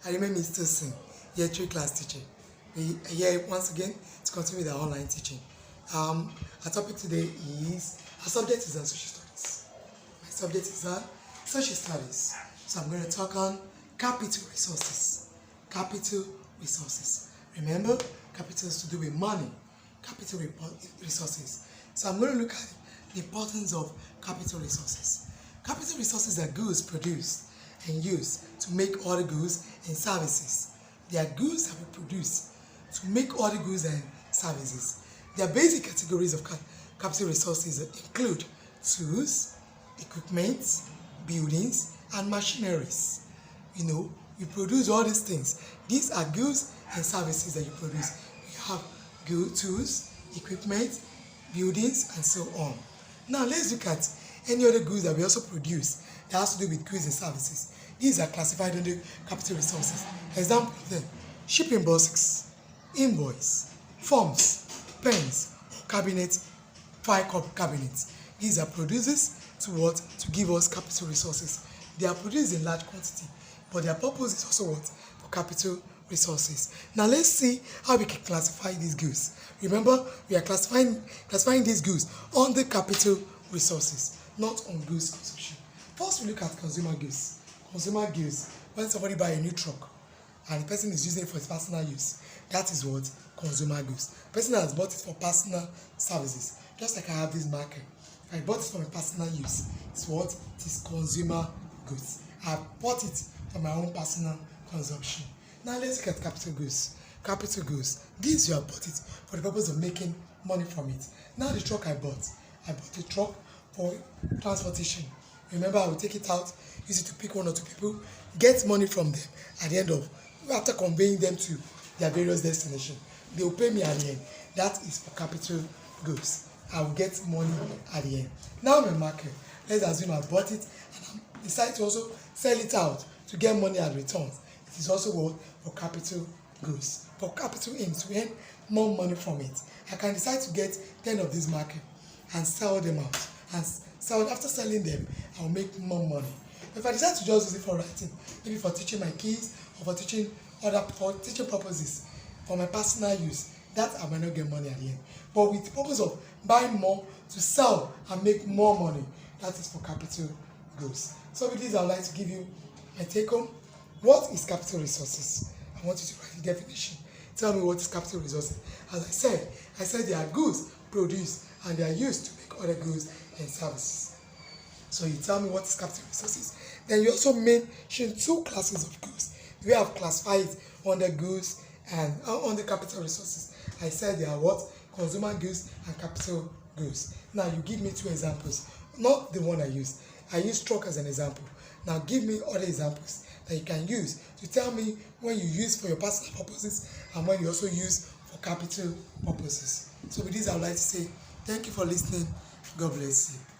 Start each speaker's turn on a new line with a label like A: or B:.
A: I remain Mr. Singh, Year 3 class teacher. We are here once again to continue with our online teaching. Our topic today is, our subject is on social studies. My subject is on social studies. So I'm going to talk on capital resources. Capital resources. Remember, capital is to do with money. Capital resources. So I'm going to look at the importance of capital resources. Capital resources are goods produced and used to make other goods and services. They are goods that we produce to make other goods and services. Their basic categories of capital resources include tools, equipment, buildings, and machineries. You produce all these things. These are goods and services that you produce. You have good tools, equipment, buildings, and so on. Now let's look at any other goods that we also produce that has to do with goods and services. These are classified under capital resources. Example of them: shipping boxes, invoice, forms, pens, cabinet, file cabinets. These are producers to give us capital resources. They are produced in large quantity, but their purpose is also for capital resources. Now let's see how we can classify these goods. Remember, we are classifying these goods on the capital resources, not on goods consumption. First, we look at consumer goods. Consumer goods, when somebody buys a new truck and the person is using it for his personal use, that is what consumer goods. The person has bought it for personal services. Just like I have this marker. If I bought it for my personal use, it's what? It is consumer goods. I bought it for my own personal consumption. Now let's look at capital goods. Capital goods. These you have bought it for the purpose of making money from it. Now the truck I bought a truck for transportation. Remember, I will take it out, use it to pick one or two people, get money from them at the end of, after conveying them to their various destinations. They will pay me at the end. That is for capital goods. I will get money at the end. Now my market. Let's assume I bought it and I decide to also sell it out to get money at returns. It is also what? For capital goods. For capital aims, to earn more money from it. I can decide to get 10 of these market and sell them out. And after selling them, I will make more money. If I decide to just use it for writing, maybe for teaching my kids or for teaching purposes, for my personal use, that I might not get money at the end. But with the purpose of buying more to sell and make more money, that is for capital goods. So with this, I would like to give you my take home. What is capital resources? I want you to write the definition. Tell me what is capital resources. As I said they are goods produced and they are used to make other goods and services. So you tell me what is capital resources. Then you also mention two classes of goods. We have classified under goods and under capital resources. I said they are what? Consumer goods and capital goods. Now you give me two examples, not the one I used. I used truck as an example. Now give me other examples that you can use to tell me when you use for your personal purposes and when you also use for capital purposes. So with this, I would like to say thank you for listening. God bless you.